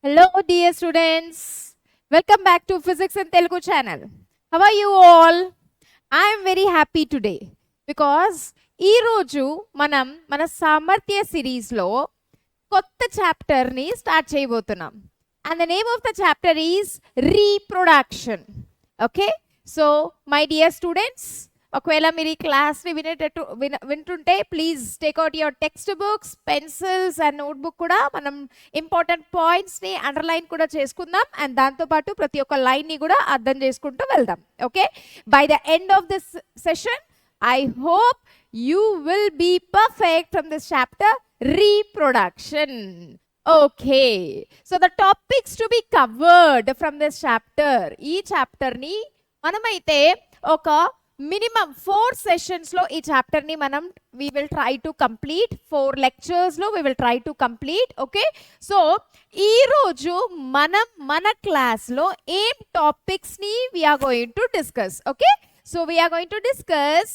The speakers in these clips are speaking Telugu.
Hello, dear students. Welcome back to Physics in Telugu channel. How are you all? I am very happy today because ఈ రోజు మనం మన సామర్థ్య సిరీస్లో కొత్త చాప్టర్ని స్టార్ట్ చేయబోతున్నాం. And the name of the chapter is reproduction. Okay, so my dear students, ఒకవేళ మీరు ఈ క్లాస్ని వింటుంటే please take out your textbooks, pencils and notebook కూడా మనం ఇంపార్టెంట్ పాయింట్స్ని అండర్లైన్ కూడా చేసుకుందాం. అండ్ దాంతోపాటు ప్రతి ఒక్క లైన్ని కూడా అర్థం చేసుకుంటూ వెళ్దాం. Okay, by the end of this session I hope you will be perfect from this chapter, reproduction. Okay, so the topics to be covered from this chapter, ee chapter ni manamaithe oka minimum 4 sessions lo ee chapter ni manam we will try to complete, 4 lectures lo we will try to complete. Okay, so ee roju manam mana class lo em topics ni we are going to discuss. Okay, so we are going to discuss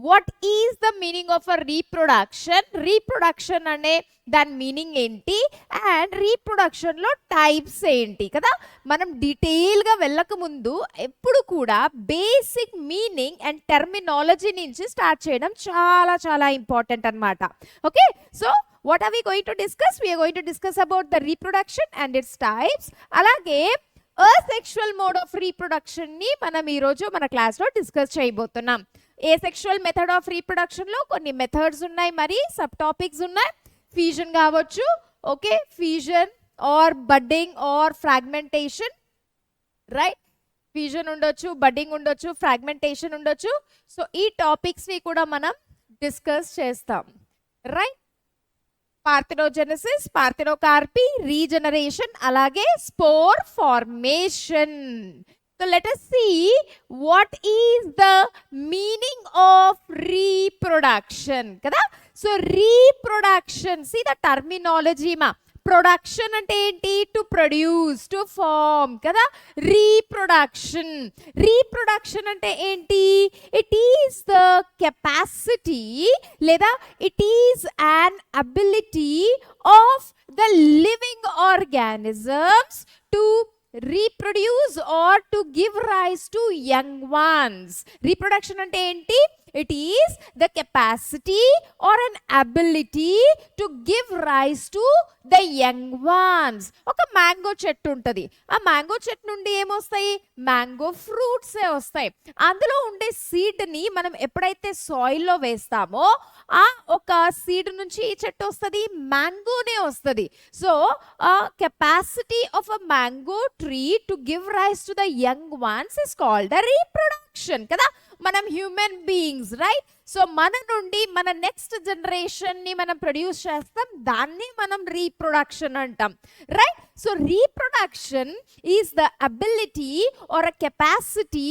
what is the meaning of a reproduction. Reproduction ane దాని మీనింగ్ ఏంటి అండ్ రీప్రొడక్షన్లో టైప్స్ ఏంటి కదా. మనం డీటెయిల్గా వెళ్ళక ముందు ఎప్పుడు కూడా బేసిక్ మీనింగ్ అండ్ టెర్మినాలజీ నుంచి స్టార్ట్ చేయడం చాలా చాలా ఇంపార్టెంట్ అన్నమాట. Okay, so what are we going to discuss? We're going to discuss about the reproduction and its types. అలాగే అసెక్షువల్ మోడ్ ఆఫ్ రీప్రొడక్షన్ ని మనం ఈరోజు మన క్లాస్లో డిస్కస్ చేయబోతున్నాం. ఏసెక్షువల్ మెథడ్ ఆఫ్ రీప్రొడక్షన్లో కొన్ని మెథడ్స్ ఉన్నాయి, మరి సబ్ టాపిక్స్ ఉన్నాయి. ఫ్యూజన్ కావచ్చు, okay, fusion or budding or fragmentation, right? Fusion ఉండొచ్చు, బడ్డింగ్ ఉండొచ్చు, ఫ్రాగ్మెంటేషన్ ఉండొచ్చు. సో ఈ టాపిక్స్ని కూడా మనం డిస్కస్ చేస్తాం, రైట్? పార్థెనోజెనసిస్, పార్థెనోకార్పీ, రీజనరేషన్, అలాగే spore formation. So let us see what is the meaning of reproduction kada. So reproduction, see the terminology ma. Production ante enti? To produce, to form kada. Reproduction ante enti? It is the capacity leda it is an ability of the living organisms to reproduce or to give rise to young ones. Reproduction ante enti? It is the capacity or an ability to give rise to the young ones. ఒక మ్యాంగో చెట్టు ఉంటుంది, ఆ మ్యాంగో చెట్టు నుండి ఏమొస్తాయి? మ్యాంగో ఫ్రూట్స్ వస్తాయి. అందులో ఉండే సీడ్ని మనం ఎప్పుడైతే సాయిల్లో వేస్తామో ఆ ఒక సీడ్ నుంచి ఈ చెట్టు వస్తుంది, మ్యాంగోనే వస్తుంది. So capacity of a mango tree to give rise to the young ones is called a reproduction కదా. మనం హ్యూమన్ బీయింగ్స్, రైట్? సో మన నుండి మన నెక్స్ట్ జనరేషన్ ని మనం ప్రొడ్యూస్ చేస్తాం, దాన్ని మనం రీప్రొడక్షన్ అంటాం, right? So reproduction is the ability or a capacity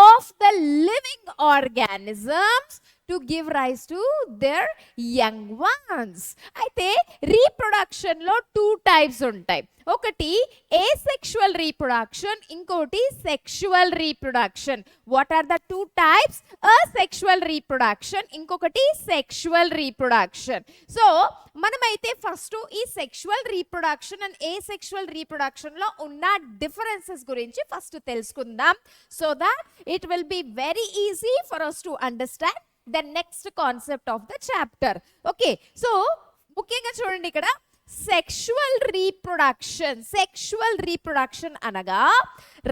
of the living organisms to give rise to their young ones. అయితే రీప్రొడక్షన్లో 2 టైప్స్ ఉంటాయి. ఒకటి asexual reproduction, ఇంకోటి sexual reproduction. What are the 2 types? asexual reproduction, ఇంకొకటి sexual reproduction. సో మనమైతే ఫస్ట్ ఈ సెక్షువల్ రీప్రొడక్షన్ అండ్ asexual reproductionలో ఉన్న డిఫరెన్సెస్ గురించి ఫస్ట్ తెలుసుకుందాం, so that it will be very easy for us to understand the next concept of the chapter. Okay, so ముఖ్యంగా చూడండి ఇక్కడ సెక్షువల్ రీప్రొడక్షన్ అనగా,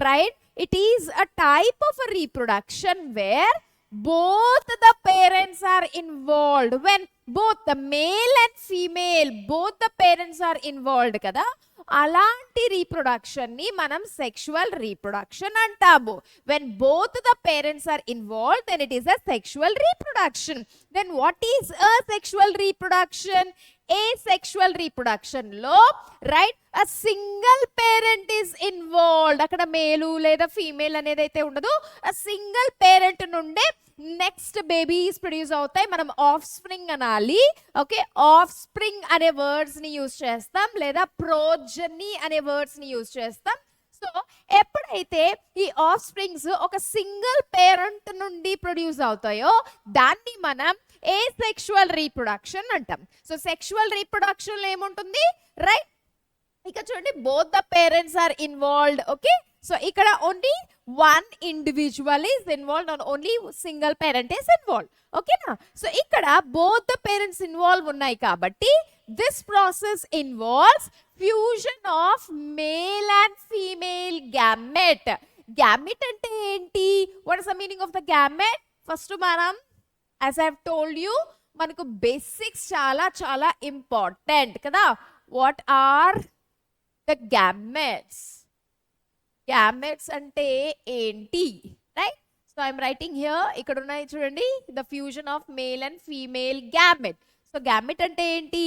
right, it is a type of a reproduction where both the parents are involved. When both the male and female, both the parents are involved kada, అలాంటి రీప్రొడక్షన్ ని మనం సెక్షువల్ రీప్రొడక్షన్ అంటాము. when both the parents are involved, then it is a sexual reproduction. then what is a sexual reproduction? asexual reproduction లో, right, a single parent is involved. అక్కడ మేలు లేదా ఫీమేల్ అనేది అయితే ఉండదు, a single parent నుండే నెక్స్ట్ బేబీస్ ప్రొడ్యూస్ అవుతాయి. మనం ఆఫ్ స్ప్రింగ్ అనాలి. ఓకే, ఆఫ్ స్ప్రింగ్ అనే వర్డ్స్ ని యూజ్ చేస్తాం, లేదా ప్రోజనీ అనే వర్డ్స్ ని యూజ్ చేస్తాం. సో ఎప్పుడైతే ఈ ఆఫ్ స్ప్రింగ్స్ ఒక సింగిల్ పేరెంట్ నుండి ప్రొడ్యూస్ అవుతాయో దాన్ని మనం asexual reproduction అంటాం. సో సెక్షువల్ రీప్రొడక్షన్ లో ఏముంటుంది, రైట్? ఇక చూడండి both the parents are involved. Okay, so ఇక్కడ only one individual is involved, on only single parent is involved. ఓకేనా, సో ఇక్కడ బోత్ ద పేరెంట్స్ ఇన్వాల్వ్ ఉన్నాయి కాబట్టి this process involves fusion of male and female gamete. Gamete అంటే ఏంటి? What is the meaning of the gamete? First మనం as I have told you మనకు బేసిక్స్ చాలా చాలా ఇంపార్టెంట్ కదా. What are the gametes? Gametes అంటే ఏంటి, right? So I'm writing here, ఇక్కడ ఉన్నాయి చూడండి, the fusion of male and female gamete. So gamete అంటే ఏంటి?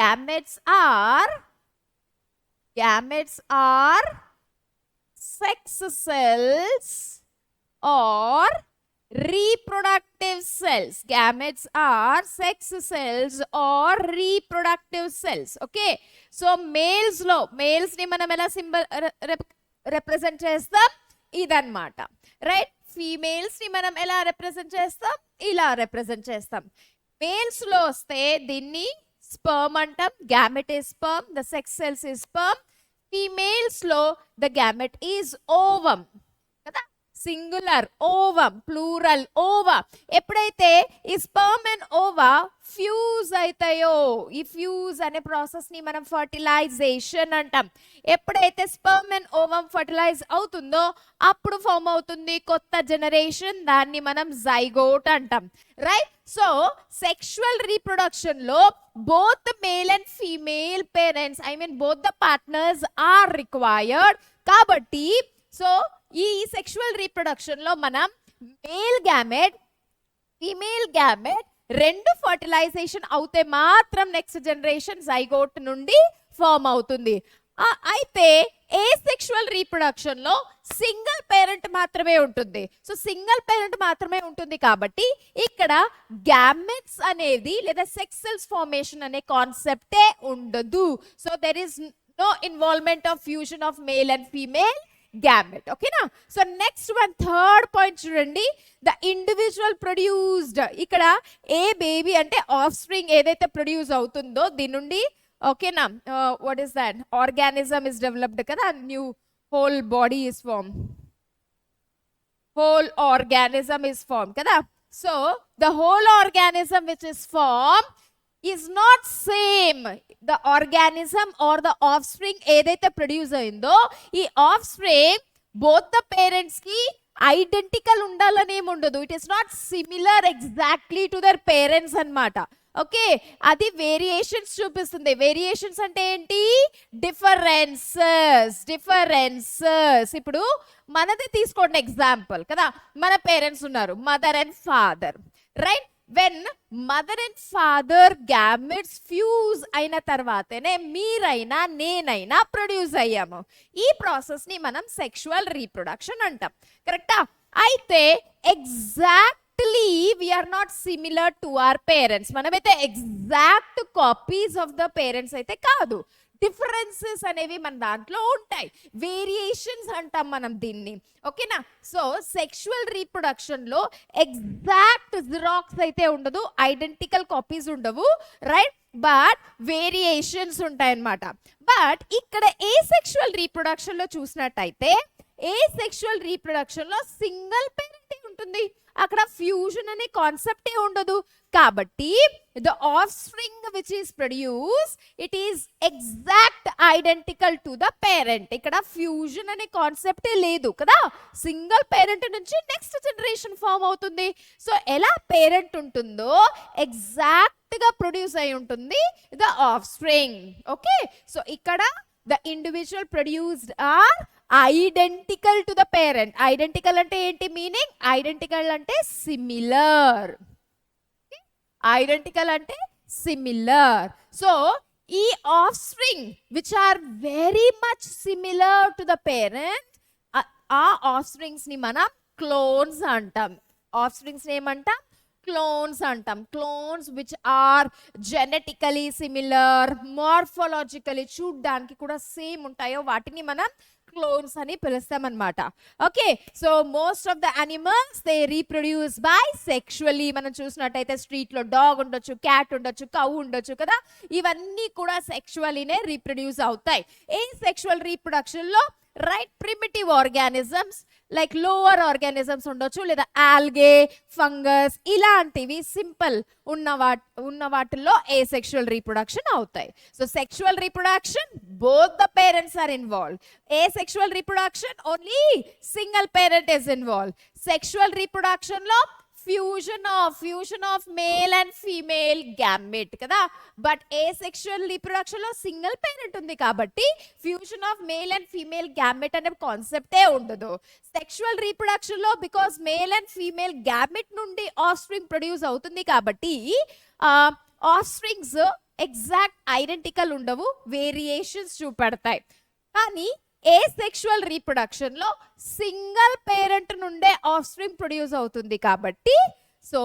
Gametes are sex cells or reproductive cells. Gametes are sex cells or reproductive cells. Okay, so males ni manam ela symbol represent chestam idannమాట, right? Females ni manam ela represent chestam ila represent chestam. Males లో వస్తే దీన్ని sperm అంటాం, gamete is sperm, the sex cells is sperm. Females లో the gamete is ovum కదా, సింగులర్, ఓవమ్ ప్లూరల్ ఓవా. ఎప్పుడైతే ఈ స్పర్మ్ అండ్ ఓవా ఫ్యూజ్ అవుతాయో, ఈ ఫ్యూజ్ అనే ప్రాసెస్ ని మనం ఫర్టిలైజేషన్ అంటాం. ఎప్పుడైతే స్పర్మ్ అండ్ ఓవమ్ ఫర్టిలైజ్ అవుతుందో అప్పుడు ఫామ్ అవుతుంది కొత్త జనరేషన్, దాన్ని మనం జైగోట్ అంటాం, రైట్? సో సెక్షువల్ రీప్రొడక్షన్ లో both male and female parents, I mean both the partners are required. కాబట్టి సో ఈ సెక్షువల్ రీప్రొడక్షన్ లో మనం మేల్ గ్యామెట్ ఫీమేల్ గ్యామెట్ రెండు ఫర్టిలైజేషన్ అవుతే మాత్రం నెక్స్ట్ జనరేషన్ జైగోట్ నుండి ఫామ్ అవుతుంది. అయితే ఏ సెక్షువల్ రీప్రొడక్షన్ లో సింగిల్ పేరెంట్ మాత్రమే ఉంటుంది. సో సింగిల్ పేరెంట్ మాత్రమే ఉంటుంది కాబట్టి ఇక్కడ గ్యామెట్స్ అనేది లేదా సెక్స్ సెల్స్ ఫార్మేషన్ అనే కాన్సెప్టే ఉండదు. So there is no involvement of fusion of male and female gamete. ఓకేనా, so next one third point చూడండి, ద ఇండివిజువల్ ప్రొడ్యూస్డ్. ఇక్కడ ఏ బేబీ అంటే ఆఫ్ స్ప్రింగ్ ఏదైతే ప్రొడ్యూస్ అవుతుందో దీని నుండి, ఓకేనా, what is that, organism is developed కదా, new whole body is form, whole organism is form కదా. So the whole organism which is form is not same. The organism or the offspring ఏదైతే ప్రొడ్యూస్ అయిందో ఈ of spring both the parents కి ఐడెంటికల్ ఉండాలని ఏమి ఉండదు. It is not similar exactly to their parents అన్నమాట. ఓకే, అది వేరియేషన్స్ చూపిస్తుంది. వేరియేషన్స్ అంటే ఏంటి? డిఫరెన్సెస్. ఇప్పుడు మనది తీసుకోండి ఎగ్జాంపుల్ కదా, మన పేరెంట్స్ ఉన్నారు, mother and father, right? When mother and father gametes fuse అయిన తర్వాతనే మీరైనా నేనైనా ప్రొడ్యూస్ అయ్యాము. ఈ ప్రాసెస్ ని మనం సెక్షువల్ రీప్రొడక్షన్ అంటాం, కరెక్టా? అయితే exactly we are not similar to our parents. మనమైతే exact copies of the parents అయితే కాదు. డిఫరెన్సెస్ అనేవి మన దాంట్లో ఉంటాయి, వేరియేషన్స్ అంటాం మనం దీన్ని. ఓకేనా, సో సెక్షువల్ రీప్రొడక్షన్ లో ఎగ్జాక్ట్ జిరాక్స్ అయితే ఉండదు, ఐడెంటికల్ కాపీస్ ఉండవు, రైట్? బట్ వేరియేషన్స్ ఉంటాయి అన్నమాట. బట్ ఇక్కడ ఏ సెక్షువల్ రీప్రొడక్షన్ లో చూసినట్టయితే ఏ సెక్షువల్ రీప్రొడక్షన్ లో సింగిల్ పేరెంటే ఉంటుంది, అక్కడ ఫ్యూజన్ అనే కాన్సెప్టే ఉండదు. కాబట్టి the offspring which is produce it is exact identical to the parent. ఇక్కడ ఫ్యూజన్ అనే కాన్సెప్టే లేదు కదా, సింగిల్ పేరెంట్ నుంచి నెక్స్ట్ జనరేషన్ ఫామ్ అవుతుంది. సో ఎలా పేరెంట్ ఉంటుందో ఎగ్జాక్ట్ గా ప్రొడ్యూస్ అయి ఉంటుంది the offspring. Okay, so ఇక్కడ the individual produced are identical to the parent. Identical అంటే ఏంటి మీనింగ్? ఐడెంటికల్ అంటే సిమిలర్. ఐడెంటికల్ అంటే సిమిలర్. సో ఈ offspring which are very much similar to the parent, ఆ ఆఫ్ స్ప్రింగ్స్ ని మనం క్లోన్స్ అంటాం. ఆఫ్ స్ప్రింగ్స్ ఏమంటాం? క్లోన్స్ అంటాం. Clones which are genetically similar, morphologically చూడ్డానికి కూడా సేమ్ ఉంటాయో వాటిని మనం క్లోన్స్ అని పిలుస్తాం అనమాట. Okay, so most of the animals they reproduce by sexually. మనం చూసినట్టయితే స్ట్రీట్ లో డాగ్ ఉండొచ్చు, క్యాట్ ఉండొచ్చు, కౌ ఉండొచ్చు కదా, ఇవన్నీ కూడా సెక్షువల్లీనే రీప్రొడ్యూస్ అవుతాయి. ఏ సెక్షువల్ రీప్రొడక్షన్ లో right primitive organisms like lower organisms ఉండొచ్చు, లేదా ఆల్గే, ఫంగస్ ఇలాంటివి సింపుల్ ఉన్న వాటిల్లో ఏ సెక్షువల్ రీప్రొడక్షన్ అవుతాయి. So sexual reproduction both the parents are involved. Asexual reproduction only single parent is involved. Sexual reproduction లో fusion of male and female gamete కదా, బట్ ఏ సెక్షువల్ రీప్రొడక్షన్ లో సింగిల్ పేరెంట్ ఉంది కాబట్టి fusion of male and female gamete అనే కాన్సెప్టే ఉండదు. సెక్షువల్ రీప్రొడక్షన్ లో because male and female gamete నుండి ఆఫ్ స్ప్రింగ్ ప్రొడ్యూస్ అవుతుంది కాబట్టి ఆఫ్ స్ప్రింగ్స్ ఎగ్జాక్ట్ ఐడెంటికల్ ఉండవు, వేరియేషన్స్ చూపెడతాయి. కానీ ఏ సెక్షువల్ రీప్రొడక్షన్ లో సింగిల్ పేరెంట్ నుండే ఆఫ్ స్ప్రింగ్ ప్రొడ్యూస్ అవుతుంది కాబట్టి సో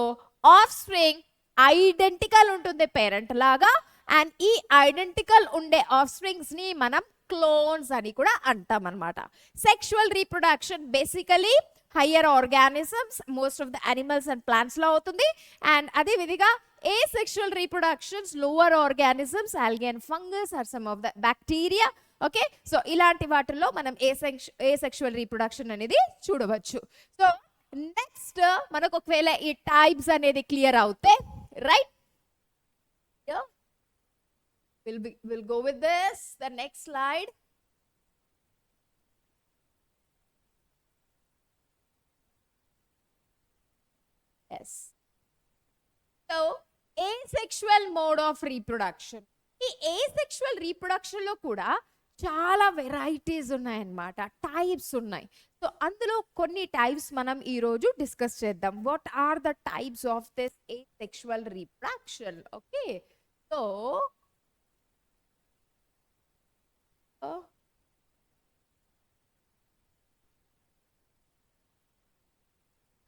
ఆఫ్ స్ప్రింగ్ ఐడెంటికల్ ఉంటుంది పేరెంట్ లాగా, అండ్ ఈ ఐడెంటికల్ ఉండే ఆఫ్ స్ప్రింగ్స్ ని మనం క్లోన్స్ అని కూడా అంటాం అనమాట. Sexual reproduction basically higher organisms, most of the animals and plants లో అవుతుంది. అండ్ అదే విధిగా ఏ sexual reproductions lower organisms, algae and fungus are some of the bacteria. Okay, so ఇలాంటి వాటిల్లో మనం ఏ సెక్షువల్ రీప్రొడక్షన్ అనేది చూడవచ్చు. సో నెక్స్ట్ మనకు ఒకవేళ ఈ టైప్స్ అనేది క్లియర్ అవుతే right, we'll go with this, the next slide. Yes, so asexual mode of reproduction. ఈ asexual reproduction లో కూడా చాలా వెరైటీస్ ఉన్నాయన్నమాట, టైప్స్ ఉన్నాయి. సో అందులో కొన్ని టైప్స్ మనం ఈరోజు డిస్కస్ చేద్దాం. What are the types of this asexual reproduction? Okay, so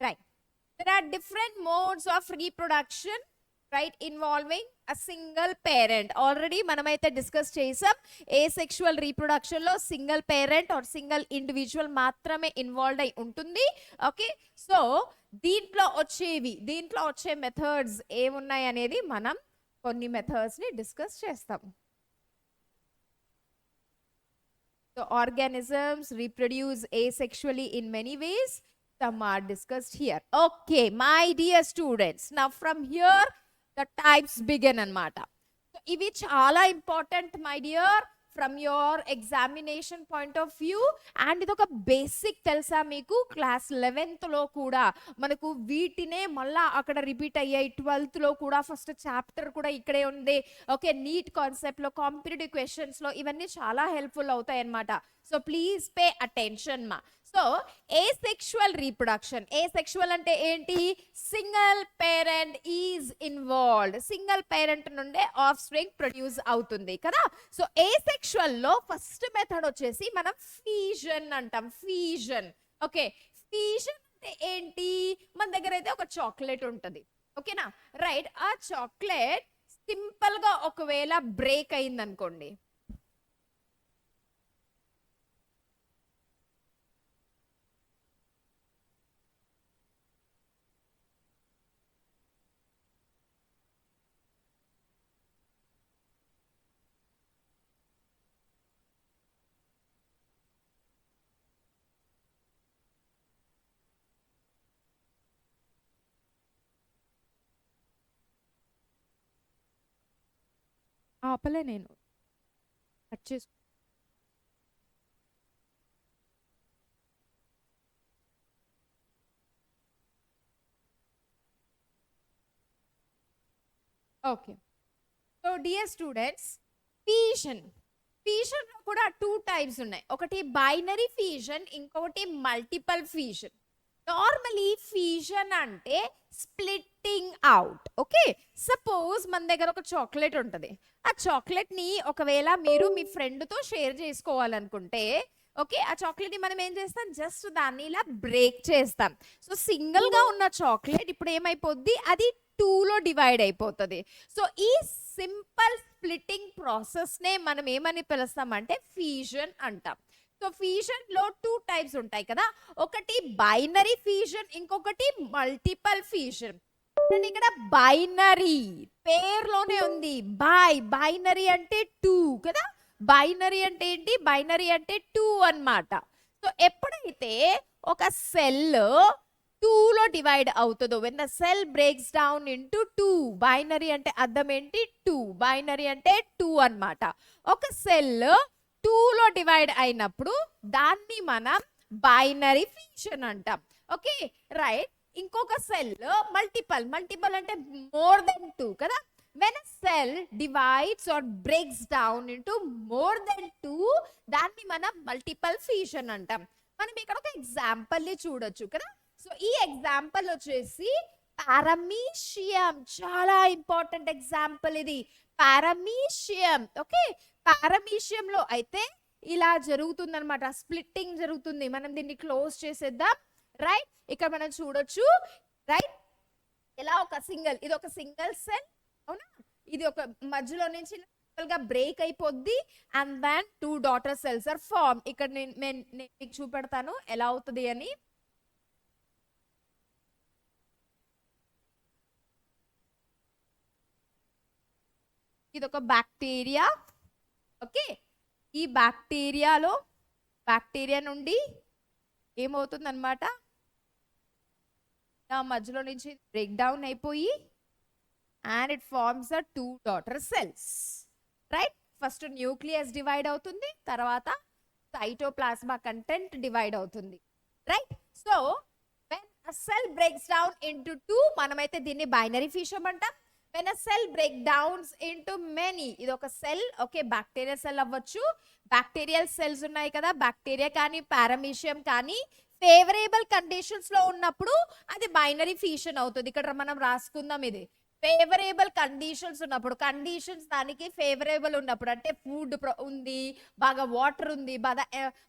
right, there are different modes of reproduction, right, involving a single parent. Already మనమైతే డిస్కస్ చేసాం, asexual reproduction లో single parent are single individual మాత్రమే ఇన్వాల్వ్ అయి ఉంటుంది. ఓకే, సో దీంట్లో వచ్చే మెథడ్స్ ఏమున్నాయి అనేది మనం కొన్ని మెథడ్స్ ని డిస్కస్ చేస్తాం. So organisms reproduce asexually in many ways. Some are discussed here. Okay, my dear students, now from here the types begin anamata. So ivi chala important, my dear, from your examination point of view, and idoka basic telsa meeku class 11th lo kuda manaku veetine malla akada repeat ayyai, 12th lo kuda first chapter kuda ikkade undi. Okay, neat concept lo competitive questions lo ivanni chala helpful avutayi anamata. So please pay attention ma. So asexual reproduction, asexual ante enti, single parent is involved, single parent నుండే ఆఫ్ స్ప్రింగ్ ప్రొడ్యూస్ అవుతుంది కదా. సో asexual లో ఫస్ట్ మెథడ్ వచ్చేసి మనం ఫీజన్ అంటాం. ఫీజన్, ఓకే, ఫీజన్ అంటే ఏంటి? మన దగ్గర అయితే ఒక చాక్లెట్ ఉంటుంది, ఓకేనా, రైట్. ఆ చాక్లెట్ సింపుల్ గా ఒకవేళ బ్రేక్ అయింది అనుకోండి, ఆపలే నేను కట్ చేసు. Okay, so dear students, fission లో కూడా 2 టైప్స్ ఉన్నాయి. ఒకటి బైనరీ ఫీజన్, ఇంకొకటి మల్టిపల్ ఫీజన్. నార్మలీ ఫీజన్ అంటే స్ప్లిట్టింగ్ అవుట్. ఓకే, సపోజ్ మన దగ్గర ఒక చాక్లెట్ ఉంటుంది. ఆ చాక్లెట్ ని ఒకవేళ మీరు మీ ఫ్రెండ్ తో షేర్ చేసుకోవాలనుకుంటే ఓకే, ఆ చాక్లెట్ ని మనం ఏం చేస్తాం, జస్ట్ దాన్ని ఇలా బ్రేక్ చేస్తాం. సో సింగిల్ గా ఉన్న చాక్లెట్ ఇప్పుడు ఏమైపోద్ది, అది 2 లో డివైడ్ అయిపోతుంది. సో ఈ సింపుల్ స్ప్లిట్టింగ్ ప్రాసెస్ నే మనం ఏమని పిలుస్తామంటే ఫీజన్ అంటాం. సో ఫీజన్ లో 2 టైప్స్ ఉంటాయి కదా, ఒకటి బైనరీ ఫీజన్, ఇంకొకటి మల్టిపల్ ఫీజన్. ఇక్కడ బైనరీ పేర్లోనే ఉంది, బైనరీ అంటే 2 కదా. బైనరీ అంటే ఏంటి, బైనరీ అంటే 2 అన్నమాట. సో ఎప్పుడైతే ఒక సెల్ 2 లో డివైడ్ అవుతుందో, when the cell breaks down into 2, binary అంటే అర్థం ఏంటి, 2, బైనరీ అంటే 2 అన్నమాట. ఒక సెల్ 2 లో డివైడ్ అయినప్పుడు దాన్ని మనం బైనరీ ఫిషన్ అంటాం. Okay right. ఇంకొక సెల్ మల్టిపల్ అంటే మోర్ దెన్ 2 కదా. when a cell divides or breaks down into more than 2, దాన్ని మనం మల్టిపల్ ఫిషన్ అంటాం. మనం ఇక్కడ ఒక ఎగ్జాంపుల్ ని చూడొచ్చు కదా. సో ఈ ఎగ్జాంపుల్ వచ్చేసి పారమీషియం, చాలా ఇంపార్టెంట్ ఎగ్జాంపుల్ ఇది, పారమీషియం. ఓకే, పారమీషియం లో అయితే ఇలా జరుగుతుంది అనమాట, స్ప్లిట్టింగ్ జరుగుతుంది. మనం దీన్ని క్లోజ్ చేసేద్దాం. రైట్, ఇక్కడ మనం చూడొచ్చు. రైట్, ఎలా ఒక సింగిల్, ఇది ఒక సింగిల్ సెల్ అవునా, ఇది ఒక మధ్యలో నుంచి గా బ్రేక్ అయిపోద్ది and then 2 daughter cells are form. ఇక్కడ నేను మీకు చూపెడతాను ఎలా అవుతుంది అని. ఇది ఒక బ్యాక్టీరియా. ఓకే, ఈ బ్యాక్టీరియా నుండి ఏమవుతుంది అనమాట, మధ్యలో నుంచి బ్రేక్ డౌన్ అయిపోయి and it forms a 2 daughter cells. Right, first nucleus divide అవుతుంది, తర్వాత సైటోప్లాస్మా కంటెంట్ డివైడ్ అవుతుంది. Right, so when a cell breaks down into 2, మనమైతే దీన్ని బైనరీ ఫిషన్ అంటాం. when a cell break downs into many, ఇది ఒక సెల్. ఓకే, బ్యాక్టీరియల్ సెల్ అవ్వచ్చు, బ్యాక్టీరియల్ సెల్స్ ఉన్నాయి కదా, బ్యాక్టీరియా కానీ పారమీషియం కానీ ఫేవరేబుల్ కండిషన్స్ లో ఉన్నప్పుడు అది బైనరీ ఫిషన్ అవుతుంది. ఇక్కడ మనం రాసుకుందాం, ఇది ఫేవరేబుల్ కండిషన్స్ ఉన్నప్పుడు, కండిషన్స్ దానికి ఫేవరేబుల్ ఉన్నప్పుడు, అంటే ఫుడ్ ఉంది, బాగా వాటర్ ఉంది,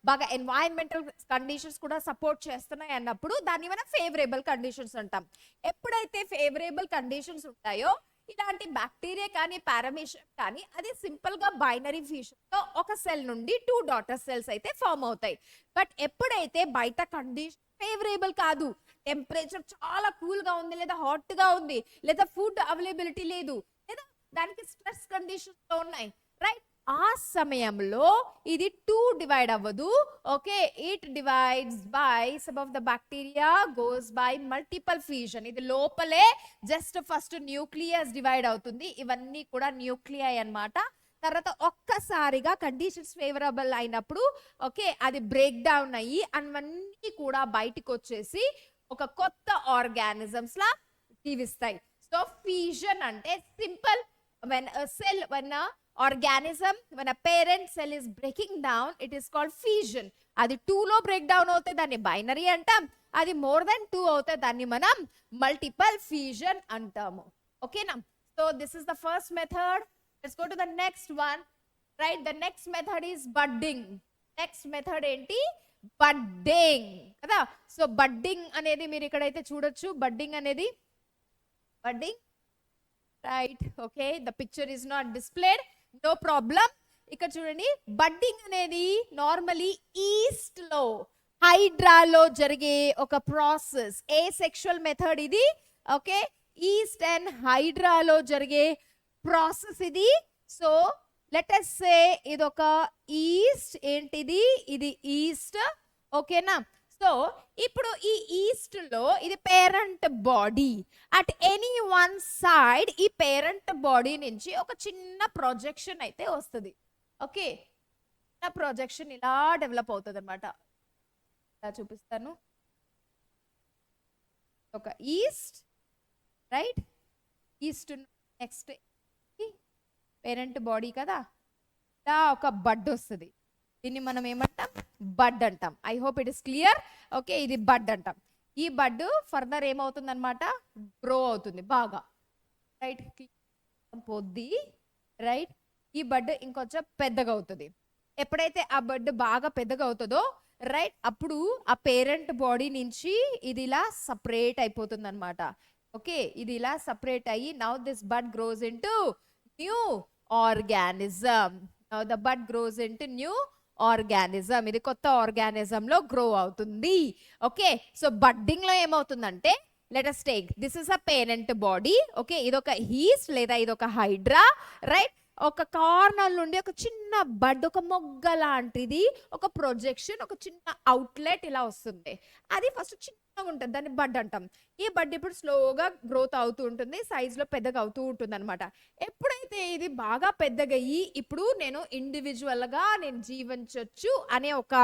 బాగా ఎన్వైరన్మెంటల్ కండిషన్స్ కూడా సపోర్ట్ చేస్తున్నాయి అన్నప్పుడు దాన్ని మనం ఫేవరేబుల్ కండిషన్స్ అంటాం. ఎప్పుడైతే ఫేవరేబుల్ కండిషన్స్ ఉంటాయో ఇలాంటి బ్యాక్టీరియా కానీ పారమీషియం కానీ అది సింపుల్ గా బైనరీ ఫిషన్ తో ఒక సెల్ నుండి 2 డాటర్ సెల్స్ అయితే ఫామ్ అవుతాయి. బట్ ఎప్పుడైతే బయట కండిషన్ ఫేవరేబుల్ కాదు, టెంపరేచర్ చాలా కూల్ గా ఉంది, లేదా హాట్ గా ఉంది, లేదా ఫుడ్ అవైలబిలిటీ లేదు, లేదా దానికి స్ట్రెస్ కండిషన్స్ లో ఉన్నాయి, రైట్, ఆ సమయంలో ఇది 2 డివైడ్ అవ్వదు. Okay, it divides by some of the bacteria goes by multiple fission. ఇది లోపలే జస్ట్ ఫస్ట్ న్యూక్లియస్ డివైడ్ అవుతుంది, ఇవన్నీ కూడా న్యూక్లియై అన్నమాట. తర్వాత ఒక్కసారిగా కండిషన్స్ ఫేవరబుల్ అయినప్పుడు ఓకే అది బ్రేక్ డౌన్ అయ్యి అవన్నీ కూడా బయటికి వచ్చేసి ఒక కొత్త ఆర్గానిజమ్స్ లా జీవిస్తాయి. సో ఫీజన్ అంటే simple, when a cell, when a organism, when a parent cell is breaking down, it is called fission. అది 2 లో బ్రేక్ డౌన్ అవుతే దాన్ని బైనరీ అంటాం, అది మోర్ దెన్ 2 అవుతే దాన్ని మనం మల్టిపల్ ఫీజన్ అంటాము. ఓకేనా, so this is the first method. Let's go to the next one. Right, the next method is budding. Next method ఏంటి, budding కదా. సో budding అనేది మీరు ఇక్కడైతే చూడొచ్చు, budding అనేది budding. Right, okay, the picture is not displayed, no problem. ఇక్కడ చూడండి, budding అనేది నార్మలీ ఈస్ట్ లో హైడ్రాలో జరిగే ఒక ప్రాసెస్, ఏ సెక్షువల్ మెథడ్ ఇది. ఓకే, ఈస్ట్ అండ్ హైడ్రాలో జరిగే ప్రాసెస్ ఇది. సో లెట్ us సే ఇది ఒక ఈస్ట్, ఏంటిది, ఇది ఈస్ట్. ఓకేనా, సో ఇప్పుడు ఈ ఈస్ట్ లో ఇది parent body. At any one side ఈ పేరెంట్ బాడీ నుంచి ఒక చిన్న ప్రొజెక్షన్ అయితే వస్తుంది. ఓకే, ప్రొజెక్షన్ ఇలా డెవలప్ అవుతుంది అనమాట. ఇలా చూపిస్తాను, ఒక east, right, east next parent body కదా, ఇలా ఒక బడ్ వస్తుంది. దీన్ని మనం ఏమంటాం, బడ్ అంటాం. I hope it is clear. Okay, ఇది బడ్ అంటాం. ఈ బడ్ ఫర్దర్ ఏమవుతుంది అనమాట, గ్రో అవుతుంది బాగా, రైట్, పొద్ది, రైట్. ఈ బడ్ ఇంకొంచెం పెద్దగా అవుతుంది. ఎప్పుడైతే ఆ బడ్ బాగా పెద్దగా అవుతుందో రైట్, అప్పుడు ఆ పేరెంట్ బాడీ నుంచి ఇది ఇలా సపరేట్ అయిపోతుంది అనమాట. ఓకే, ఇది ఇలా సపరేట్ అయ్యి now this bud grows into new organism. Now the bud grows into new organism. ఇది కొత్త ఆర్గానిజం లో గ్రో అవుతుంది. ఓకే, సో బడ్డింగ్ లో ఏమవుతుందంటే let us take this is a parent body. Okay, ఇదొక హీస్ట్ లేదా ఇదొక హైడ్రా రైట్. ఒక కార్నర్ నుండి ఒక చిన్న బడ్, ఒక మొగ్గ లాంటిది, ఒక ప్రొజెక్షన్, ఒక చిన్న అవుట్లెట్ ఇలా వస్తుంది. అది ఫస్ట్ చిన్నగా ఉంటుంది, దాన్ని బడ్ అంటాం. ఈ బడ్ ఇప్పుడు స్లోగా గ్రోత్ అవుతూ ఉంటుంది, సైజ్ లో పెద్దగా అవుతూ ఉంటుంది అనమాట. ఎప్పుడైతే ఇది బాగా పెద్దగా అయ్యి ఇప్పుడు నేను ఇండివిజువల్ గా నేను జీవించవచ్చు అనే ఒక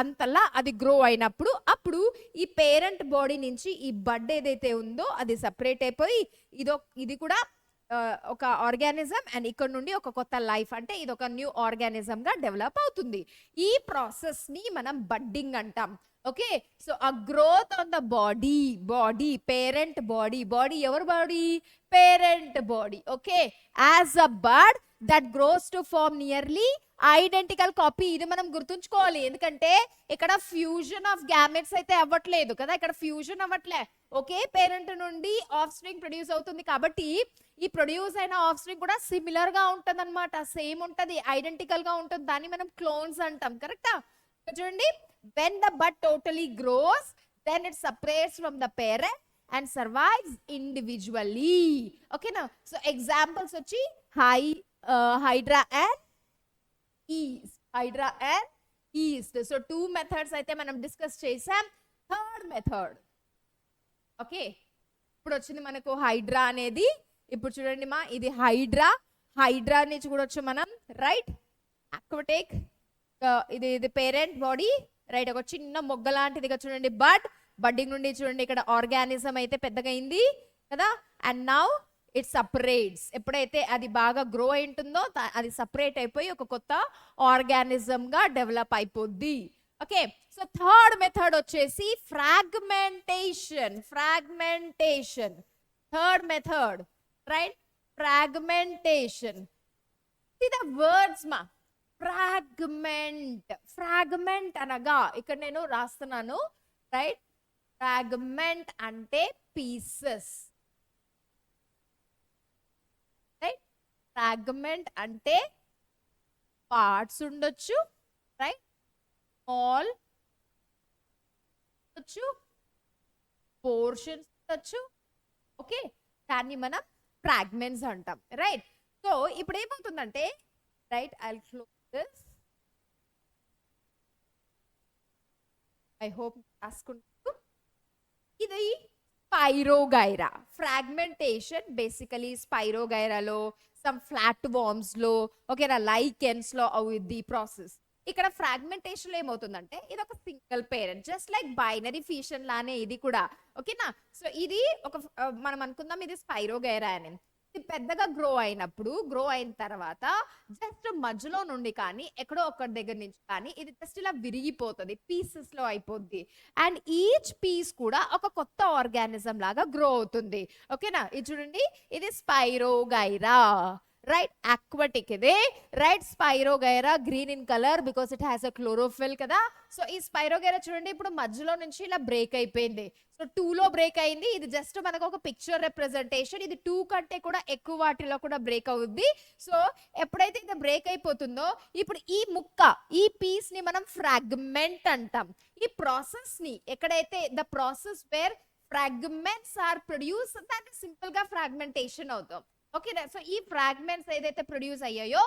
అంతలా అది గ్రో అయినప్పుడు అప్పుడు ఈ పేరెంట్ బాడీ నుంచి ఈ బడ్ ఏదైతే ఉందో అది సపరేట్ అయిపోయి ఇది కూడా ఒక ఆర్గానిజం అండ్ ఇక్కడ నుండి ఒక కొత్త లైఫ్, అంటే ఇది ఒక న్యూ ఆర్గానిజం గా డెవలప్ అవుతుంది. ఈ ప్రాసెస్ ని మనం బడ్డింగ్ అంటాం. ఓకే, సో ఆ growth on the body parent body ఎవరి body? Parent body. Okay, as a bud that grows to form nearly identical copy. ఇది మనం గుర్తుంచుకోవాలి, ఎందుకంటే ఇక్కడ ఫ్యూజన్ ఆఫ్ గ్యామెట్స్ అయితే అవ్వట్లేదు కదా, ఇక్కడ ఫ్యూజన్ అవ్వట్లే. ఓకే, పేరెంట్ నుండి ఆఫ్ స్ప్రింగ్ ప్రొడ్యూస్ అవుతుంది కాబట్టి ఈ ప్రొడ్యూస్ అయిన ఆఫ్ స్ప్రింగ్ కూడా సిమిలర్ గా ఉంటుంది అనమాట, సేమ్ ఉంటది, ఐడెంటికల్ గా ఉంటుంది. దాన్ని మనం క్లోన్స్ అంటాం. కరెక్టా? చూడండి, when the bud totally grows then it separates from the parent and survives individually. Okay now, so examples వచ్చి hydra and yeast. So two methods అయితే మనం డిస్కస్ చేసాం. థర్డ్ మెథడ్ ఓకే, ఇప్పుడు వచ్చింది మనకు హైడ్రా అనేది. ఇప్పుడు చూడండి మా, ఇది హైడ్రా నుంచి చూడొచ్చు మనం రైట్. అక్వాటిక్, ఇది పేరెంట్ బాడీ రైట్, ఒక చిన్న మొగ్గ లాంటిదిగా చూడండి బడ్డింగ్ నుండి చూడండి ఇక్కడ ఆర్గానిజం అయితే పెద్దగా అయింది కదా. And now it separates. ఎప్పుడైతే అది బాగా గ్రో అయి ఉంటుందో అది సపరేట్ అయిపోయి ఒక కొత్త ఆర్గానిజం గా డెవలప్ అయిపోద్ది. ఓకే, సో థర్డ్ మెథడ్ వచ్చేసి fragmentation. Third method right, fragmentation. See the words ma, fragment అనగా ఇక్కడ నేను రాస్తున్నాను రైట్. ఫ్రాగ్మెంట్ అంటే పీసెస్ రైట్. ఫ్రాగ్మెంట్ అంటే పార్ట్స్ ఉండొచ్చు రైట్, స్మాల్ ఉండొచ్చు, పోర్షన్స్ ఉండొచ్చు. ఓకే, దాన్ని మనం ఫ్రాగ్మెంట్స్ అంటాం రైట్. సో ఇప్పుడు ఏమవుతుందంటే right, I'll close this. I hope రాసుకుంటూ, ఇది స్పైరోగైరా. ఫ్రాగ్మెంటేషన్ బేసికలీ స్పైరోగైరాలో, సమ్ ఫ్లాట్ వార్మ్స్ లో, ఓకేనా, లైకెన్స్ లో అవుద్ది ప్రాసెస్. ఇక్కడ ఫ్రాగ్మెంటేషన్ లో ఏమవుతుందంటే ఇది ఒక single parent, just like binary fission లానే ఇది కూడా. ఓకేనా, సో ఇది ఒక మనం అనుకుందాం ఇది స్పైరోగైరా అని. పెద్దగా గ్రో అయిన తర్వాత జస్ట్ మధ్యలో నుండి కానీ ఎక్కడో ఒకటి దగ్గర నుంచి కానీ ఇది జస్ట్ ఇలా విరిగిపోతుంది, పీసెస్ లో అయిపోద్ది. అండ్ ఈచ్ పీస్ కూడా ఒక కొత్త ఆర్గానిజం లాగా గ్రో అవుతుంది. ఓకేనా, ఇది చూడండి, ఇది స్పైరోగైరా రైట్. అక్వాటిక్ ఇది right. Spirogyra green in colour because it has a chlorophyll కదా. సో ఈ స్పైరోగైరా చూడండి ఇప్పుడు మధ్యలో నుంచి ఇలా బ్రేక్ అయిపోయింది. సో 2 లో బ్రేక్ అయింది. ఇది జస్ట్ మనకు ఒక పిక్చర్ రిప్రజెంటేషన్. ఇది 2 కంటే కూడా ఎక్కువ వాటిలో కూడా బ్రేక్ అవుద్ది. సో ఎప్పుడైతే ఇది బ్రేక్ అయిపోతుందో ఇప్పుడు ఈ పీస్ ని మనం ఫ్రాగ్మెంట్ అంటాం. ఈ ప్రాసెస్ ని ఎక్కడైతే the process where fragments are produce, దాన్ని సింపుల్ గా ఫ్రాగ్మెంటేషన్ అవుతాం. ఓకే, సో ఈ ఫ్రాగ్మెంట్స్ ఏదైతే ప్రొడ్యూస్ అయ్యాయో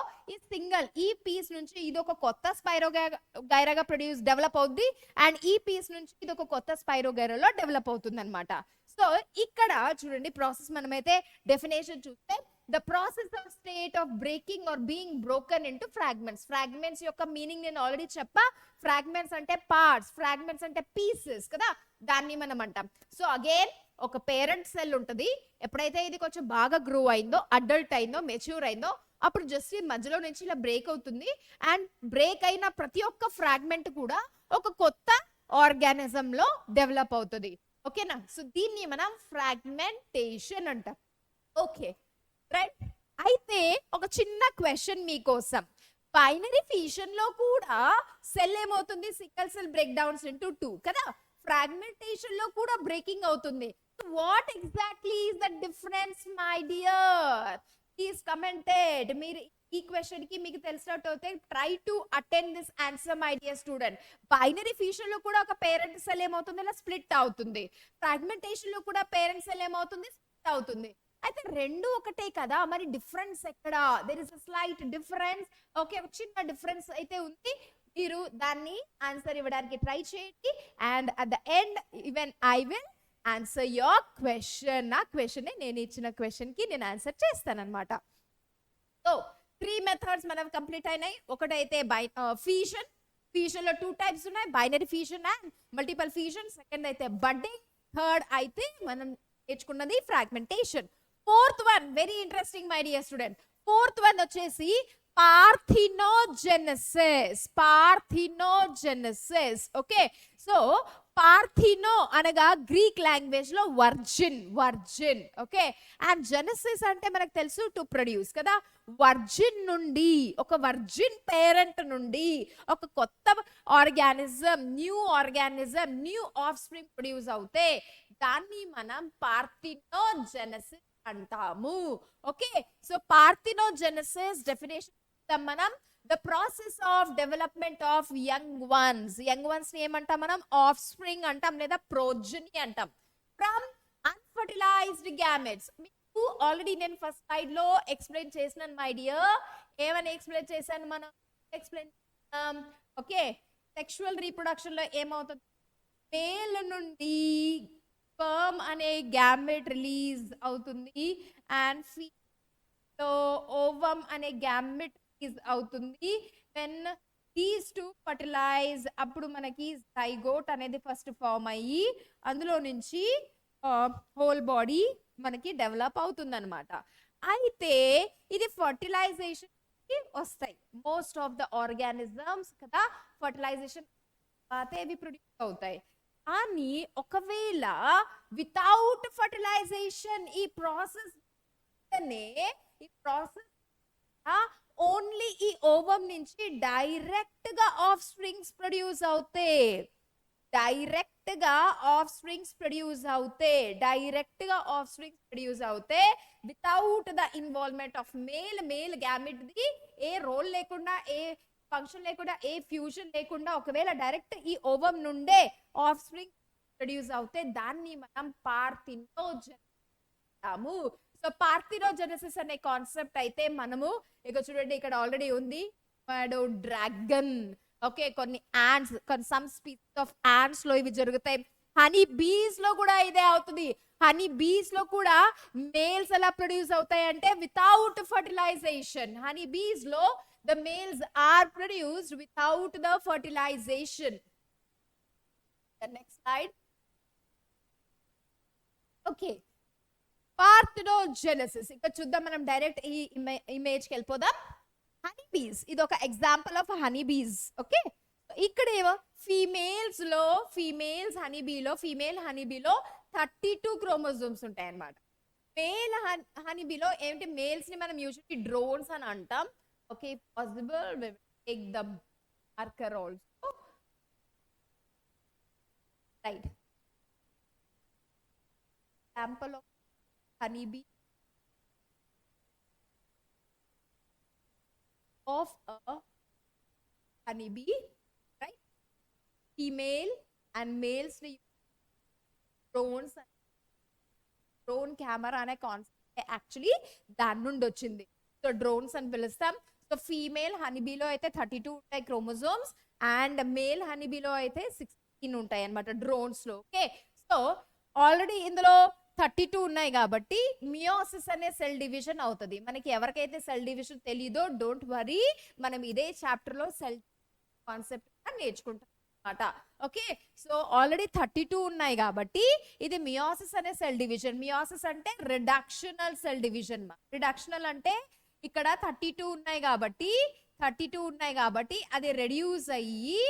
ఈ పీస్ నుంచి ఇది ఒక కొత్త స్పైరోగైరాగా డెవలప్ అవుద్ది. అండ్ ఈ పీస్ నుంచి ఇది ఒక కొత్త స్పైరోగైరాలో డెవలప్ అవుతుంది అనమాట. సో ఇక్కడ చూడండి ప్రాసెస్ మనమైతే డెఫినేషన్ చూస్తే the process of state of breaking or being broken into fragments. Fragments యొక్క మీనింగ్ నేను ఆల్రెడీ చెప్పా. ఫ్రాగ్మెంట్స్ అంటే పార్ట్స్, ఫ్రాగ్మెంట్స్ అంటే పీసెస్ కదా, దాన్ని మనం అంటాం. సో అగైన్ ఒక పేరెంట్ సెల్ ఉంటుంది. ఎప్పుడైతే ఇది కొంచెం బాగా గ్రో అయిందో, అడల్ట్ అయిందో, మెచ్యూర్ అయిందో, అప్పుడు జస్ట్ ఈ మధ్యలో నుంచి ఇలా బ్రేక్ అవుతుంది. అండ్ బ్రేక్ అయిన ప్రతి ఒక్క ఫ్రాగ్మెంట్ కూడా ఒక కొత్త ఆర్గానిజం లో డెవలప్ అవుతుంది. ఓకేనా, సో దీన్ని మనం ఫ్రాగ్మెంటేషన్ అంటాం. Okay right. అయితే ఒక చిన్న క్వశ్చన్ మీకోసం, బైనరీ ఫిషన్ లో కూడా సెల్ ఏమవుతుంది, sickle cell break downs into 2 కదా. ఫ్రాగ్మెంటేషన్ లో కూడా బ్రేకింగ్ అవుతుంది. What exactly is the difference my dear? Please commented. మీరు ఈ క్వశ్చన్ కి మీకు తెలిసినట్టు అయితే try to attend this answer my dear student. Binary fission లో కూడా ఒక పేరెంట్ సెల్ ఏమవుతుంది, ఇలా స్ప్లిట్ అవుతుంది. ఫ్రాగ్మెంటేషన్ లో కూడా పేరెంట్ సెల్ ఏమవుతుంది, స్ప్లిట్ అవుతుంది. అయితే రెండు ఒకటే కదా, మరి డిఫరెన్స్ ఎక్కడ? There is a slight difference. Okay, చిన్న డిఫరెన్స్ అయితే ఉంది. మీరు దాన్ని ఆన్సర్ ఇవ్వడానికి ట్రై చేయండి. And at the end even I will answer your question. నా క్వశ్చన్, నేను ఇచ్చిన క్వశ్చన్ కి నేను ఆన్సర్ చేస్తాను అనమాట. సో 3 మెథడ్స్ మనకు కంప్లీట్ అయినాయి. ఒకటైతే ఫీషన్. ఫీషన్ లో 2 టైప్స్ ఉన్నాయి, బైనరీ ఫీషన్ అండ్ మల్టిపుల్ ఫీషన్. సెకండ్ అయితే బడ్డింగ్. థర్డ్ అయితే మనం నేర్చుకున్నది fragmentation. Fourth one very interesting my dear student. Fourth one వచ్చేసి పార్థినోజెనెసిస్. పార్థినోజెనెసిస్. ఓకే, సో పార్థినో అనగా గ్రీక్ లాంగ్వేజ్ లో virgin. Virgin. Okay, and Genesis అంటే మనకు తెలుసు టు ప్రొడ్యూస్ కదా. వర్జిన్ నుండి, ఒక వర్జిన్ పేరెంట్ నుండి ఒక కొత్త organism, new of spring produce అవుతే దాన్ని మనం పార్థినోజెనెసిస్ అంటాము. ఓకే, సో పార్థినోజెనెసిస్ డెఫినేషన్ మనం the process of development of young ones ని ఏమంటాం మనం? ఆఫ్ స్ప్రింగ్ అంటాం లేదా ప్రోజనీ అంటాం. From unfertilised gametes. మీకు ఆల్రెడీ నేను ఫస్ట్ స్లైడ్ లో ఎక్స్ప్లెయిన్ చేసినాను మై డియర్. ఏమని ఎక్స్ప్లెయిన్ చేశాను మనం? ఓకే, సెక్షువల్ రీప్రొడక్షన్ లో ఏమవుతుంది, మేల్ నుండి స్పెర్మ్ అనే గ్యామెట్ రిలీజ్ అవుతుంది అండ్ ఫీమేల్ ఓవమ్ అనే గ్యామెట్ అవుతుంది. వెన్ దీస్ టు ఫర్టిలైజ్, అప్పుడు మనకి జైగోట్ అనేది ఫస్ట్ ఫామ్ అయ్యి అందులో నుంచి హోల్ బాడీ మనకి డెవలప్ అవుతుంది అనమాట. అయితే ఇది ఫర్టిలైజేషన్ వస్తాయి మోస్ట్ ఆఫ్ ద ఆర్గానిజమ్స్ కదా. ఫర్టిలైజేషన్ ఇవి ప్రొడ్యూస్ అవుతాయి. కానీ ఒకవేళ వితౌట్ ఫర్టిలైజేషన్ ఈ ప్రాసెస్ ఓన్లీ ఈ ఓవమ్ నుంచి డైరెక్ట్ గా ఆఫ్ స్ప్రింగ్స్ ప్రొడ్యూస్ అవుతాయి. డైరెక్ట్ గా ఆఫ్ స్ప్రింగ్స్ ప్రొడ్యూస్ అవుతే without the involvement of male gamete ది ఏ రోల్ లేకుండా, ఏ ఫంక్షన్ లేకుండా, ఏ ఫ్యూజన్ లేకుండా ఒకవేళ డైరెక్ట్ ఈ ఓవమ్ నుండే ఆఫ్ స్ప్రింగ్ ప్రొడ్యూస్ అవుతే దాన్ని మనం పార్థినోజెనెసిస్ అంటాము. సో పార్థినోజెనెసిస్ అనే కాన్సెప్ట్ అయితే మనము ఇక చూడండి, ఇక్కడ ఆల్రెడీ ఉంది డ్రాగన్. ఓకే, కొన్ని ants, some species of ants లో ఇవి జరుగుతాయి. హనీ బీస్ లో కూడా ఇదే అవుతుంది. హనీ బీస్ లో కూడా మేల్స్ ఎలా ప్రొడ్యూస్ అవుతాయి అంటే వితౌట్ ఫర్టిలైజేషన్. హనీ బీస్ లో the males are produced without the fertilization. The next slide. Okay, పార్థినోజెనెసిస్. ఇక్కడ చూద్దాం, మనం డైరెక్ట్ ఈ ఇమేజ్ కి వెళ్ళిపోదాం. హనీ బీస్, ఇది ఒక example of honey bees. Okay, ఇక్కడ ఏమో ఫీమేల్స్ హనీబీలో 32 క్రోమోజోమ్స్ ఉంటాయి అన్నమాట. మేల్ హనీబీలో ఏంటి, మేల్స్ ని మనం యూజువల్లీ డ్రోన్స్ అని అంటాం. Okay, possible we will take the marker also. Right. Example of honeybee right? Female and males drones, drone camera అనే కాన్సెప్ట్ యాక్చువల్లీ దాని నుండి వచ్చింది. సో డ్రోన్స్ అని పిలుస్తాం. సో ఫీమేల్ హనీబీలో అయితే 32 ఉంటాయి క్రోమోజోమ్స్ అండ్ మేల్ హనీబీలో అయితే 16 ఉంటాయి అన్నమాట డ్రోన్స్ లో. ఓకే, సో ఆల్రెడీ ఇందులో 32 ఉన్నాయి కాబట్టి మియోసిస్ అనే సెల్ డివిజన్ అవుతుంది. మనకి ఎవరికైతే సెల్ డివిజన్ తెలీదో డోంట్ వరీ, మనం ఇదే చాప్టర్ లో సెల్ కాన్సెప్ట్ నేర్చుకుంటాం అన్నమాట. ఓకే, సో ఆల్రెడీ 32 ఉన్నాయి కాబట్టి ఇది మియోసిస్ అనే సెల్ డివిజన్. మియోసిస్ అంటే రిడక్షనల్ సెల్ డివిజన్. రిడక్షనల్ అంటే ఇక్కడ 32 ఉన్నాయి కాబట్టి అది రెడ్యూస్ అయ్యి,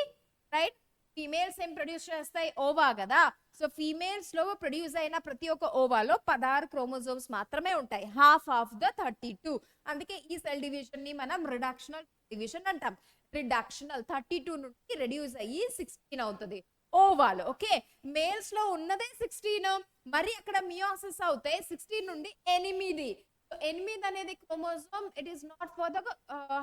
రైట్, ఫీమేల్స్ ఏం ప్రొడ్యూస్ చేస్తాయి, ఓవా కదా. సో ఫీమేల్స్ లో ప్రొడ్యూస్ అయిన ప్రతి ఒక్క ఓవాలో 16 క్రోమోజోమ్స్ మాత్రమే ఉంటాయి, హాఫ్ ఆఫ్ ద 32. అందుకే ఈ సెల్ డివిజన్ ని మనం రిడక్షనల్ డివిజన్ అంటాం. రిడక్షనల్ 32 నుండి రెడ్యూస్ అయ్యి 16 అవుతుంది. ఓవాల్ ఓకే, మేల్స్ లో ఉన్నదే 16, మరి అక్కడ మియోసిస్ అవుతాయి 16 నుండి 8. 8 అనేది chromosome. It is not for the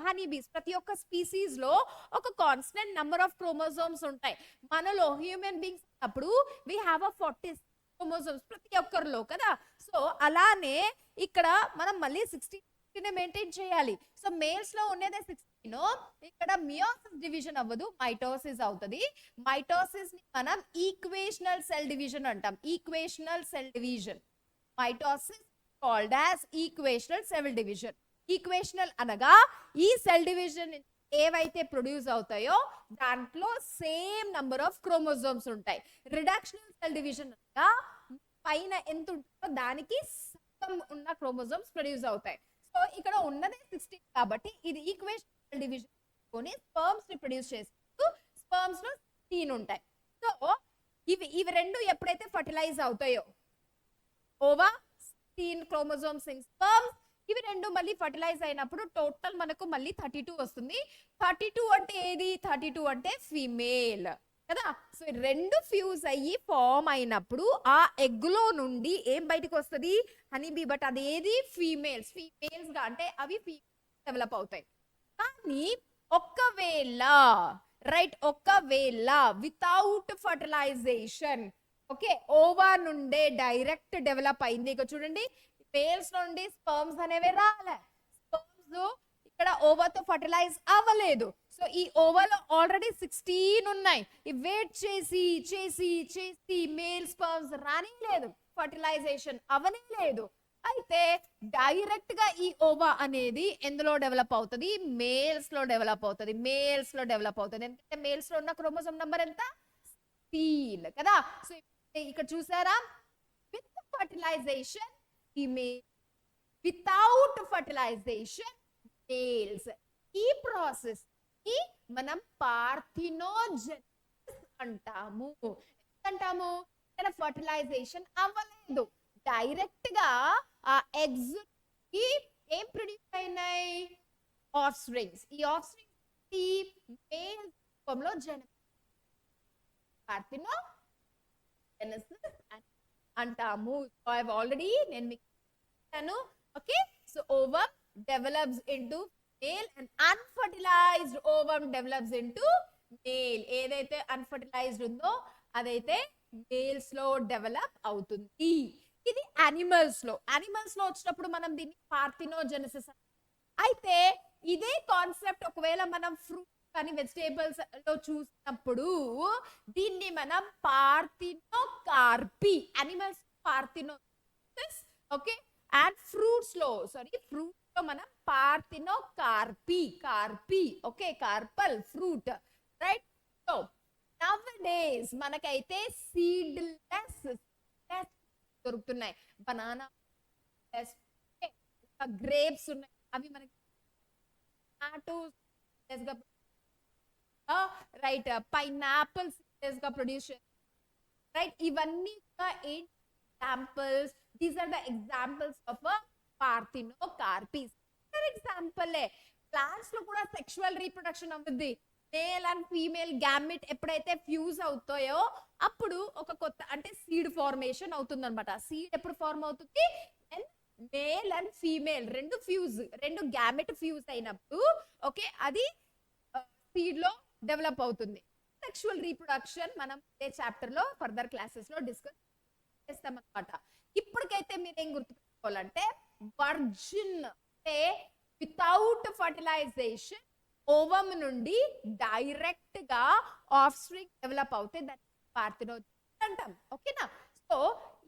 honey bees. ప్రతి ఒక్క స్పీసీస్ లో ఒక కాన్స్టెంట్ నెంబర్ ఆఫ్ క్రోమోజోమ్స్ ఉంటాయి. మనలో హ్యూమన్ బీయింగ్స్ అప్పుడు వి హ్యావ్ 40 క్రోమోజోమ్స్ ప్రతి ఒక్కరిలో కదా. సో అలానే ఇక్కడ మనం మళ్ళీ 16 మెయింటైన్ చేయాలి. సో మేల్స్ లో ఉన్నదే 16, ఇక్కడ మియోసిస్ డివిజన్ అవ్వదు, మైటోసిస్ అవుతుంది. మైటోసిస్ ని మనం ఈక్వేషనల్ సెల్ డివిజన్ అంటాం. Equational cell division, mitosis called as equational cell division. Equational అనగా ఈ సెల్ డివిజన్ ఏవైతే ప్రొడ్యూస్ అవుతాయో దాంట్లో సేమ్ నంబర్ ఆఫ్ క్రోమోజోమ్స్ ఉంటాయి. రిడక్షనల్ సెల్ డివిజన్ అనగా పైన ఎంత ఉంటుందో దానికి సగం ఉన్న క్రోమోజోమ్స్ ప్రొడ్యూస్ అవుతాయి. సో ఇక్కడ ఉన్నదే 16 కాబట్టి ఇది ఈక్వేషనల్ డివిజన్ కొని స్పర్మ్స్ ని ప్రొడ్యూస్ చేస్తూ స్పర్మ్స్ లో 16 ఉంటాయి. సో ఇవి రెండు ఎప్పుడైతే ఫర్టిలైజ్ అవుతాయో ఓవా 16 క్రోమోజోమ్స్ ఇన్ స్పర్మ్స్, ఇవి రెండు మళ్ళీ ఫర్టిలైజ్ అయినప్పుడు టోటల్ మనకు మళ్ళీ 32 వస్తుంది. 32 అంటే ఏది? 32 అంటే ఫీమేల్ కదా. సో రెండు ఫ్యూజ్ అయ్యి ఫామ్ అయినప్పుడు ఆ ఎగ్ లో నుండి ఏం బయటకు వస్తుంది? హనీబీ. బట్ అదేది? ఫీమేల్స్. ఫీమేల్స్ గా అంటే అవి డెవలప్ అవుతాయి. కానీ ఒకవేళ వితౌట్ ఫర్టిలైజేషన్ ఓకే, ఓవా నుండే డైరెక్ట్ డెవలప్ అయింది. ఇక చూడండి, మేల్స్ నుండి స్పర్మ్స్ అనేవి రాలే. స్పర్మ్స్ ఇక్కడ ఓవాతో ఫర్టిలైజ్ అవ్వలేదు. సో ఈ ఓవాలో ఆల్రెడీ 16 ఉన్నాయి. వెయిట్ చేసి చేసి చేసి మేల్ స్పర్మ్స్ రాని లేదు, ఫర్టిలైజేషన్ అవనే లేదు. అయితే డైరెక్ట్ గా ఈ ఓవా అనేది ఎందులో డెవలప్ అవుతుంది? మేల్స్ లో డెవలప్ అవుతుంది. మేల్స్ లో డెవలప్ అవుతుంది ఎందుకంటే మేల్స్ లో ఉన్న క్రోమోజోమ్ నంబర్ ఎంత? 16 కదా. సో ఇక్కడ చూసారా, with fertilisation female, without fertilisation males. ఈ ప్రాసెస్ ని మనం పార్థినోజెనిసిస్ అంటాము. అంటాము ఇక్కడ ఫర్టిలైజేషన్ అవ్వలేదు, డైరెక్ట్ గా ఆ ఎగ్స్ కి ఏం ప్రొడ్యూస్ అయినాయి? Of springs. ఈ ఆఫ్ స్ప్రింగ్స్ మేల్ రూపంలో పార్థినోజెనిసిస్ అంటాము. సో ఐ హావ్ ఆల్రెడీ నేను మీకు చెప్పాను. Okay, so ovum develops into male and unfertilized ovum develops into male. ఏదైతే అన్ఫర్టిలైజ్డ్ ఉందో అదైతే మేల్స్ లో డెవలప్ అవుతుంది. ఇది యానిమల్స్ లో వచ్చినప్పుడు మనం దీన్ని పార్థినోజెనిసిస్. అయితే ఇదే కాన్సెప్ట్ ఒకవేళ మనం ఫ్రూట్ కానీ వెజిటేబుల్స్ లో చూసినప్పుడు దీన్ని మనం parthenocarpy, animals parthenogenesis okay, and fruits లో మనం parthenocarpy, okay, carpal fruit right. So nowadays మనకైతే సీడ్లెస్ దొరుకుతున్నాయి. బనానా, గ్రేప్స్ ఉన్నాయి, అవి మనకి రైట్. పైనాపిల్ సీడ్లెస్ గా ప్రొడ్యూస్ రైట్. ఇవన్నీ examples. These are the examples of parthenocarpies. For example plants లో కూడా సెక్షువల్ రీప్రొడక్షన్ అవుతుంది. మేల్ అండ్ ఫీమేల్ గ్యామెట్ ఎప్పుడైతే ఫ్యూజ్ అవుతాయో అప్పుడు ఒక కొత్త అంటే సీడ్ ఫార్మేషన్ అవుతుంది అనమాట. సీడ్ ఎప్పుడు ఫార్మ్ అవుతుంది? మేల్ అండ్ ఫీమేల్ రెండు గ్యామెట్ ఫ్యూజ్ అయినప్పుడు ఓకే, అది సీడ్ లో డెవలప్ అవుతుంది. సెక్షువల్ రీప్రొడక్షన్ మనం ఏ చాప్టర్ లో ఫర్దర్ క్లాసెస్ లో డిస్కస్ చేస్తాం అనమాట. ఇప్పటికైతే మీరేం గుర్తుపెట్టుకోవాలంటే వర్జిన్ అంటే వితౌట్ ఫర్టిలైజేషన్ ఓవమ్ నుండి డైరెక్ట్ గా ఆఫ్ స్ప్రింగ్ డెవలప్ అవుతే దాన్ని పార్థినోజెనిసిస్ అంటాం. ఓకేనా? సో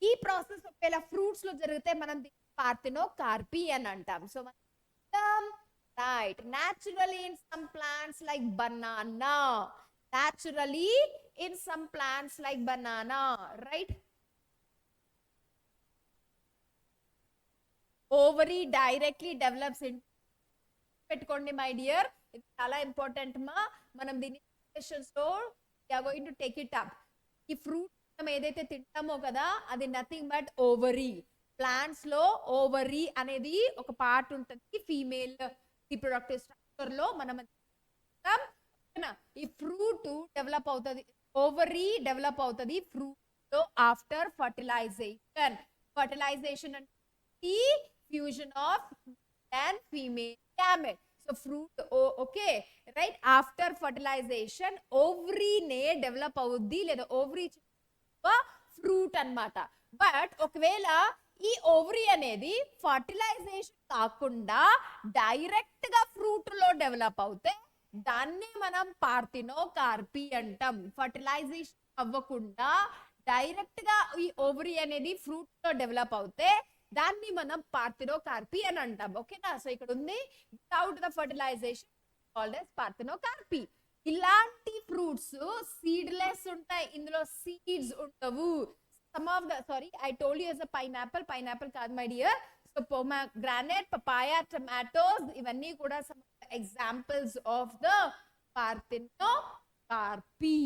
ఈ ప్రాసెస్ ఒకవేళ ఫ్రూట్స్ లో జరిగితే మనం పార్థినోకార్పీ అని అంటాం. So right, naturally in some plants like banana, right? Ovary directly develops in. పెట్టుకోండి మై డియర్, ఇది చాలా ఇంపార్టెంట్ మా. మనం దీన్ని సెషన్స్ లో we are going to take it up. ఈ ఫ్రూట్ మనం ఏదైతే తింటామో కదా అది నథింగ్ బట్ ఓవరీ. ప్లాంట్స్ లో ఓవరీ అనేది ఒక పార్ట్ ఉంటుంది, ఫీమేల్ రీప్రొడక్టివ్ లో మనం ఈ ఫ్రూట్ డెవలప్ అవుతుంది, ఓవరీ డెవలప్ అవుతుంది ఫ్రూట్ లో ఆఫ్టర్ ఫర్టిలైజేషన్. ఫర్టిలైజేషన్ అంటే fusion of and female gamete. So fruit okay right, after fertilisation ovary నే డెవలప్ అవుద్ది లేదా ఓవరీ ఫ్రూట్ అన్నమాట. బట్ ఒకవేళ ఈ ఓవరీ అనేది ఫర్టిలైజేషన్ కాకుండా డైరెక్ట్ గా ఫ్రూట్ లో డెవలప్ అవుతే దాన్నే మనం పార్థినోకార్పీ అంటాం. ఫర్టిలైజేషన్ అవ్వకుండా డైరెక్ట్ గా ఈ ఓవరీ అనేది ఫ్రూట్ లో డెవలప్ అవుతే దాన్ని మనం పార్థినోకార్పీ అని అంటాం. ఓకేనా? సో ఇక్కడ ఉంది without the fertilisation called as parthenocarpy. ఇలాంటి ఫ్రూట్స్ సీడ్లెస్ ఉంటాయి, ఇందులో సీడ్స్ ఉండవు. Some of the sorry I told you as a pineapple, pineapple కాదు my dear. So pomegranate, papaya, tomatoes ఇవన్నీ కూడా some examples of the parthenocarpy.